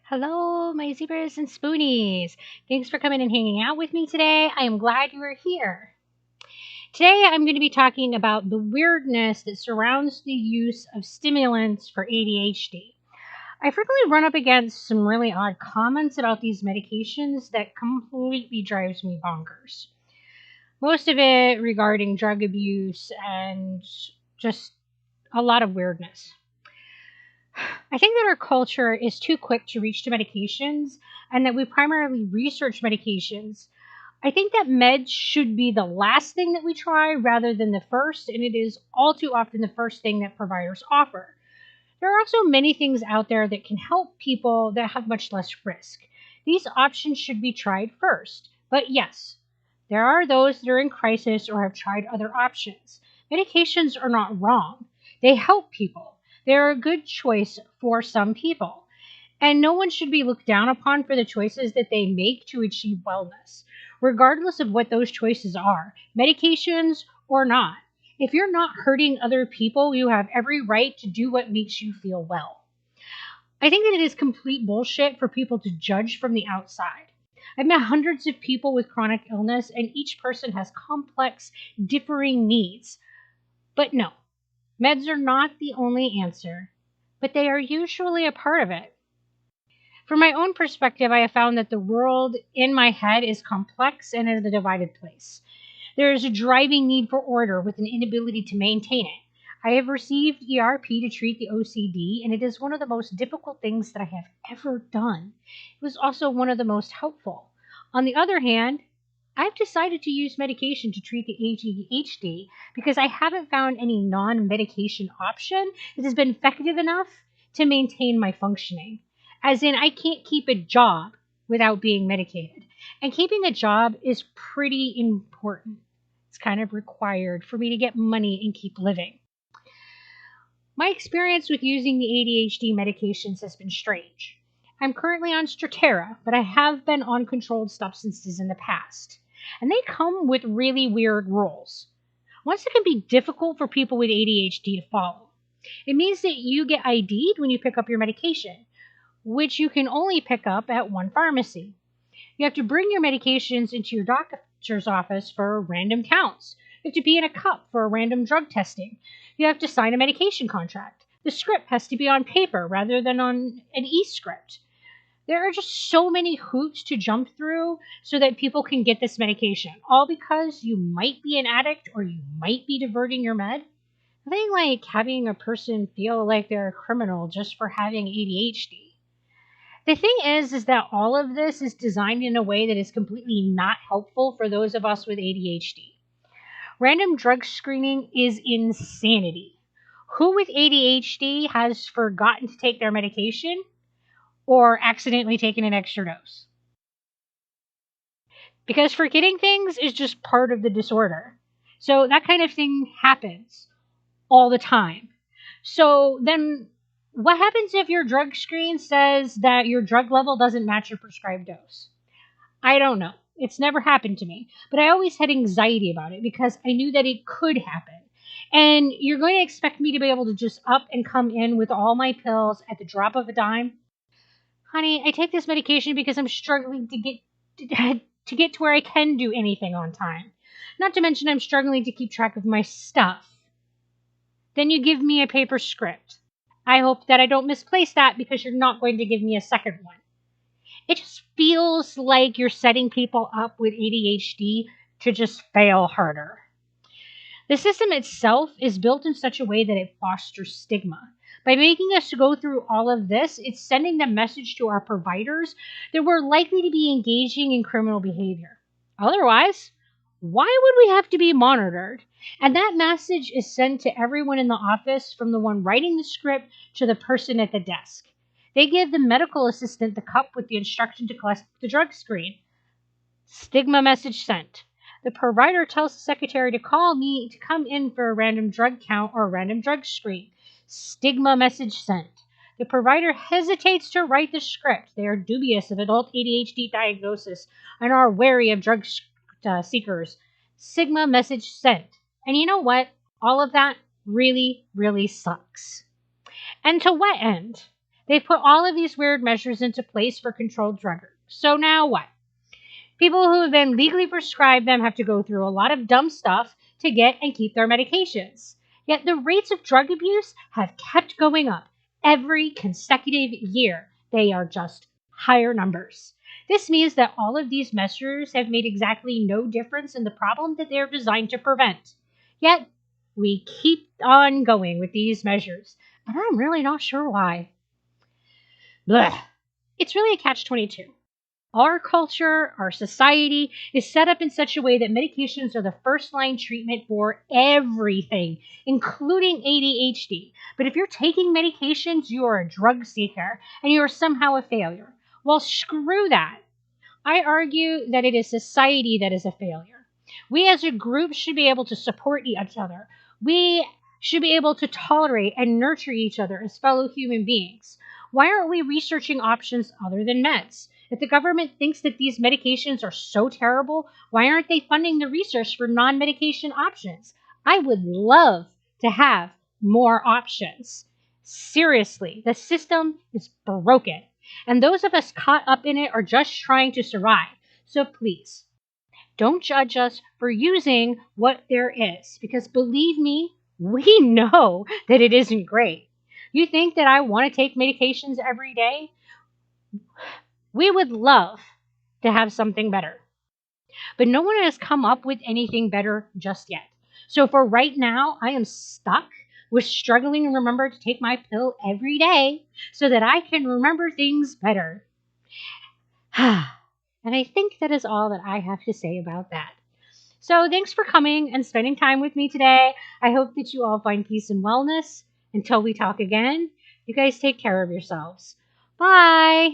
Hello, my zebras and spoonies. Thanks for coming and hanging out with me today. I am glad you are here. Today, I'm going to be talking about the weirdness that surrounds the use of stimulants for ADHD. I frequently run up against some really odd comments about these medications that completely drives me bonkers. Most of it regarding drug abuse and just a lot of weirdness. I think that our culture is too quick to reach to medications and that we primarily research medications. I think that meds should be the last thing that we try rather than the first, and it is all too often the first thing that providers offer. There are also many things out there that can help people that have much less risk. These options should be tried first. But yes, there are those that are in crisis or have tried other options. Medications are not wrong, they help people. They're a good choice for some people. And no one should be looked down upon for the choices that they make to achieve wellness, regardless of what those choices are, medications or not. If you're not hurting other people, you have every right to do what makes you feel well. I think that it is complete bullshit for people to judge from the outside. I've met hundreds of people with chronic illness, and each person has complex, differing needs. But no, meds are not the only answer, but they are usually a part of it. From my own perspective, I have found that the world in my head is complex and is a divided place. There is a driving need for order with an inability to maintain it. I have received ERP to treat the OCD, and it is one of the most difficult things that I have ever done. It was also one of the most helpful. On the other hand, I've decided to use medication to treat the ADHD because I haven't found any non medication option that has been effective enough to maintain my functioning. As in, I can't keep a job without being medicated. And keeping a job is pretty important. It's kind of required for me to get money and keep living. My experience with using the ADHD medications has been strange. I'm currently on Strattera, but I have been on controlled substances in the past. And they come with really weird rules. Once it can be difficult for people with ADHD to follow. It means that you get ID'd when you pick up your medication, which you can only pick up at one pharmacy. You have to bring your medications into your doctor's office for random counts. You have to be in a cup for a random drug testing. You have to sign a medication contract. The script has to be on paper rather than on an e-script. There are just so many hoops to jump through so that people can get this medication, all because you might be an addict or you might be diverting your med. Nothing like having a person feel like they're a criminal just for having ADHD. The thing is that all of this is designed in a way that is completely not helpful for those of us with ADHD. Random drug screening is insanity. Who with ADHD has forgotten to take their medication or accidentally taken an extra dose? Because forgetting things is just part of the disorder. So that kind of thing happens all the time. So then what happens if your drug screen says that your drug level doesn't match your prescribed dose? I don't know. It's never happened to me, but I always had anxiety about it because I knew that it could happen. And you're going to expect me to be able to just up and come in with all my pills at the drop of a dime? Honey, I take this medication because I'm struggling to get to where I can do anything on time. Not to mention I'm struggling to keep track of my stuff. Then you give me a paper script. I hope that I don't misplace that because you're not going to give me a second one. It just feels like you're setting people up with ADHD to just fail harder. The system itself is built in such a way that it fosters stigma. By making us go through all of this, it's sending the message to our providers that we're likely to be engaging in criminal behavior. Otherwise, why would we have to be monitored? And that message is sent to everyone in the office, from the one writing the script to the person at the desk. They give the medical assistant the cup with the instruction to collect the drug screen. Stigma message sent. The provider tells the secretary to call me to come in for a random drug count or a random drug screen. Stigma message sent. The provider hesitates to write the script. They are dubious of adult ADHD diagnosis and are wary of drug seekers. Sigma message sent. And you know what? All of that really, really sucks. And to what end? They've put all of these weird measures into place for controlled drug use. So now what? People who have been legally prescribed them have to go through a lot of dumb stuff to get and keep their medications. Yet the rates of drug abuse have kept going up every consecutive year. They are just higher numbers. This means that all of these measures have made exactly no difference in the problem that they're designed to prevent. Yet we keep on going with these measures, and I'm really not sure why. Blech. It's really a catch-22. Our culture, our society is set up in such a way that medications are the first line treatment for everything, including ADHD. But if you're taking medications, you are a drug seeker and you are somehow a failure. Well, screw that. I argue that it is society that is a failure. We as a group should be able to support each other. We should be able to tolerate and nurture each other as fellow human beings. Why aren't we researching options other than meds? If the government thinks that these medications are so terrible, why aren't they funding the research for non-medication options? I would love to have more options. Seriously, the system is broken. And those of us caught up in it are just trying to survive. So please, don't judge us for using what there is. Because believe me, we know that it isn't great. You think that I want to take medications every day? We would love to have something better. But no one has come up with anything better just yet. So for right now, I am stuck with struggling to remember to take my pill every day so that I can remember things better. And I think that is all that I have to say about that. So thanks for coming and spending time with me today. I hope that you all find peace and wellness. Until we talk again, you guys take care of yourselves. Bye.